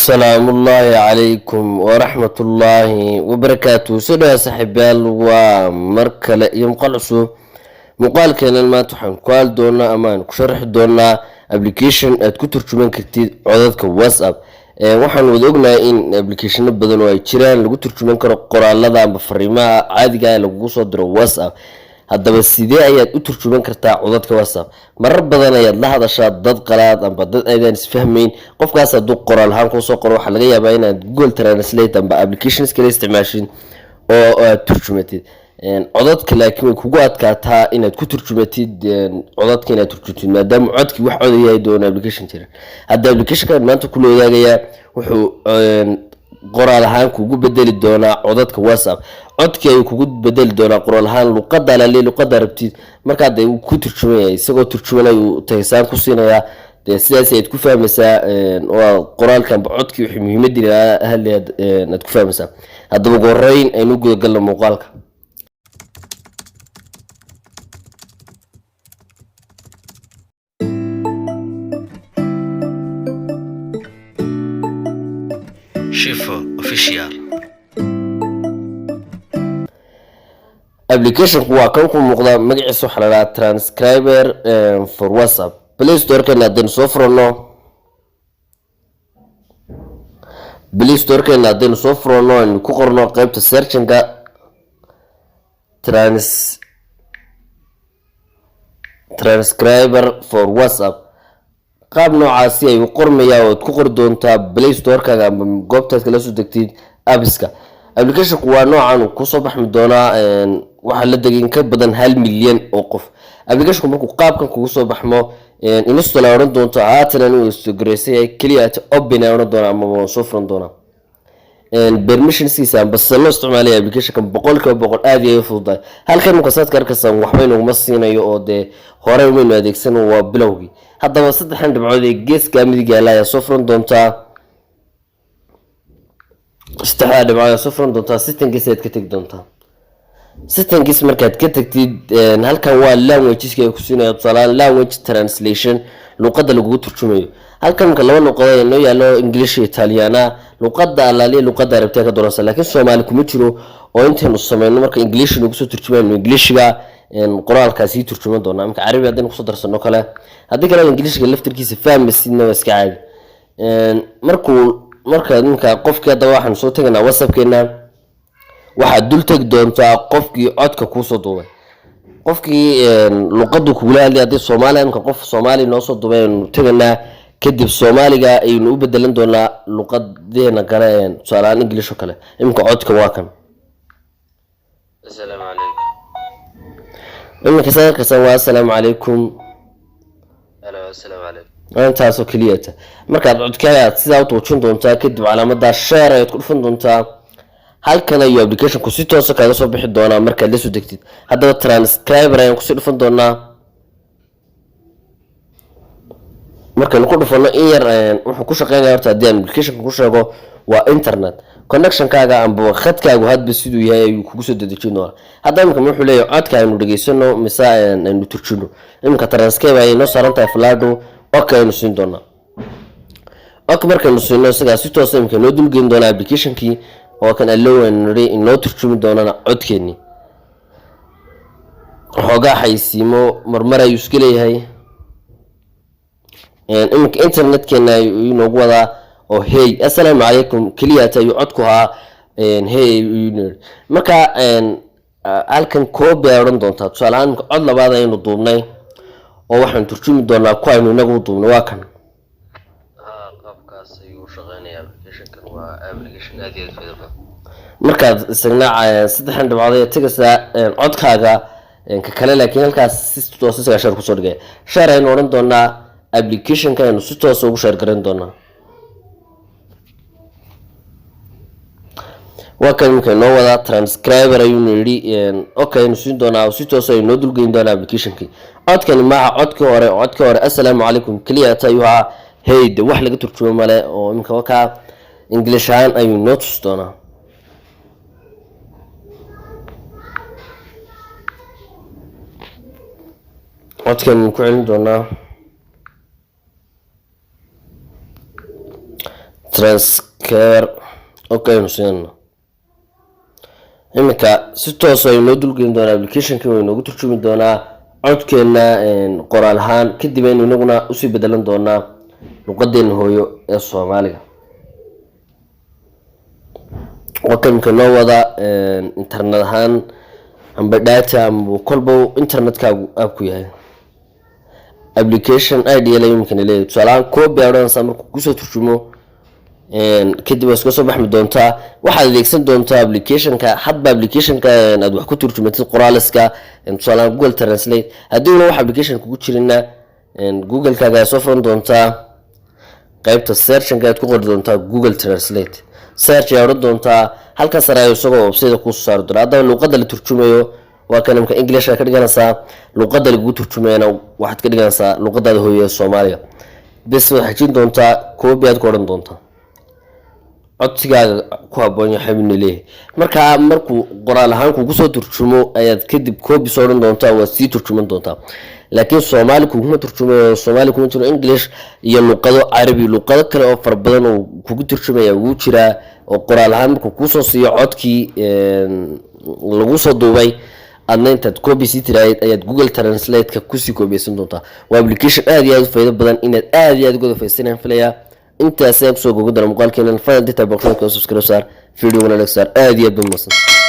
السلام الله عليكم ورحمة الله وبركاته. سيدنا صاحبال ومركل يوم قلصو مقال كان ما تحن قال دونا امان كشرح دونا ابلكيشن كتر جمان كتير عددك واتساب waxaan wada ognahay in application badan oo ay jiraan lagu turjuman karo qoraalada ama fariimaha caadiga ah lagu soo diro WhatsApp. haddaba sidee ayaad u turjuman kartaa codadka WhatsApp? marar badan ayaad la hadashaa dad qalaad ama dad aydan isfahmayn. qofkaas hadduu qoraal ahaan ku soo qoro waxa laga yaabaa inaad Google Translate ama applications kale isticmaashin oo aad turjumatid codadka, laakiin way kugu adkaataa inaad ku turjumatid codadka inaad turjuntid maadaama codkii wax codaya doon application jira. hadda application-ka maanta ku loo wadaagaya wuxuu qoraal ahaan kugu bedeli doonaa codadka WhatsApp. codkii ay kugu bedeli doonaa qoraal ahaan luqadda la leeyahay luqadda rabtid markaad ay ku turjumayay isagoo turjumanayo taysaan ku siinaya sidaas ay ku fahmaysaa oo qoraalkan codkii wixii muhiimadii aad ku fahmaysaa. haddaba goreyn aynu guda galno muuqaalka. Shifo official application waa kan ku muuqda magaciisa waxa la yiraahdaa transcriber for WhatsApp. Play Store kana hadaan soo furno ku qorno qaybta searching-ga transcriber for WhatsApp. qaab noocaasi ay qormayaa oo ku qor doontaa Play Store-kaaga ama goobtaad kala soo degtid apps-ka. application-ku waa noocan ku soo baxmi doona waxa la degin ka badan 1 milyan oo qof. application-ku markuu qaabkan kugu soo baxmo install oran doonto haatan inuu instagreysay kaliya open oran doona ama soo furan doona permissionskiisa bas loo isticmaalay application-ka boqolkiiba aad ay fududahay. halkan marka saad ka arkaysan waxba inuu siinayo oo de hore weyn adeegsan waa bilowgii. haddaba saddexan dhibcood ee geeska midiga ayaa soo furan doontaa settings aad ka tag doontaa. settings markaad ka tagtid halkan waa languages-ka ay ku siinayaan tusaale language translation luqadda lagu turjumayo. halkan marka laba luqadood ay noo yaalo English iyo Italiana luqadda alaaliye luqadda arabta ka doonaysa laakiin Soomaali kuma jiro oo intaanu sameeyno marka English lagu soo turjumayo English-ga qoraalkaasi turjuman doona marka Carabi hadii ku soo darsano kale hadii kale English-ga laftirkiisa fahmaysidna waa iska caadi. marka qofkii hadda waxaan soo tagnaa WhatsApp-keena waxa dul tag doontaa qofkii codka ku soo duubay qofkii luqaddu ku leeyahay hadii Soomaaliya marka qof Soomaali noo soo duubay tagnaa kadib Soomaaliga aynu u bedelan doonaa luqadeena kale tusaale English oo kale. imka codka waa kan Assalamu alaykum imka saarkasan waa assalamu alaykum assalamu alaykum taasoo kaliya markaad codkaaga sidaa u tuujin doontaa kadib calaamadda share ay ku dhufan doontaa. halkan ayu application-ku si toos ah kaga soo bixi doona markaad la soo degtid. haddaba transcriber ayaan ku soo dhufan doonaa. markaan ku dhufano in yar wuxuu ku shaqeynayaa horta hadii application-ku ku sheego waa internet connection-kaaga amba khadkaagu hadba siduu yahay ayuu kugu soo dedejin doonaa. haddaba marka wuxuu leeyahay codka aynu dhageysano mise aynu turjuno. imka transcriber ay noo saaran tahay flaado okay aynu siin doonaa. okay markaanu siino isaga si toos ah imka noo dulgeyn doona application-kii oo kan allowanary inoo turjumi doonana codkeeni. xoogaa xaysiimo marmar ayuu iska leeyahay imka internet-keena inoogu wadaa oo hey assalamu alaykum kaliya ayuu codku haa hey marka halkan copy oran doontaa tusaale ahaan cod labaad aynu duubnay oo waxaan turjumi doonaa ku aynu inagu duubnay waa kan. qaabkaas ayuu shaqeynaya application-kan waa application aad iyo aad faa'iido badan. markaad isticmaalaa saddexan dhibcood ee tagaysa codkaaga ka kale laakiin halkaas si toos ah share ku soo dhigay share aynu oran doonaa application-ka aynu si toos ah ugu share garan doonaa. waa kan imka noo wada transcriber ayuu yiri okay aynu siin doonaa si toos ah inoo dulgeyn doonaa application-kii. codkani ma codkii hore assalamu alaykum kaliya ayuu haa hey de wax laga turjumo male oo imka waka English ahaan ayuu noo tus doonaa. codkan ku celin doonaa transfer okay nusina iminka si toos ah inoo dulgeyn doonaa application-ka way noogu turjumi doonaa codkeena qoraal ahaan kadib aynu inaguna usii bedelan doonaa luqadeena hooyo ee Soomaaliga wakamka noo wada internet ahaan amba data amba kolba internetkaagu app ku yahay application ID la yumkin leeyahay tusaale copy aran samarku kusoo turjumo kadib iska soo baxmi doontaa waxaad adeegsan doontaa application-ka hadba application-ka aad wax ku turjumatid qoraaliska tusaale Google Translate hadii uu wax application kugu jirina Google-kaaga soo furan doontaa qaybta search-ka aad ku qori doontaa Google Translate search aad doontaa halka sare isagoo website ku soo saar doona hadaba luqadda la turjumayo waa kalimka English ka dhiganaysaa luqadda lagu turjumayna waxaad ka dhiganaysaa luqadda hooyo ee Soomaaliga bas waxaad jin doontaa copy aad qoran doontaa codsigaaga ku haboon yahay xubinile markuu qoraal ahaan kugu soo turjumo ayaad kadib copy soo oran doontaa waa si turjuman doontaa laakiin Soomaali kuma turjumayo Soomaali kuma jiro English iyo luqado Carabi luqado kale oo far badan oo kugu turjumaya wuu jira oo qoraal ahaan markuu ku soo siiyo codkii lagu soo duubay adna intaad copy si tiraayid ayaad Google Translate-ka ku sii copysan doontaa waa application aad iyo aad u faa'iido badan inaad aad iyo aad uga faa'iideysan filaya inta aad soo go'do muuqaalkeena fadlan dita boqolkiiba subscribe saar video wana like saar aad iyo aad u mahadsan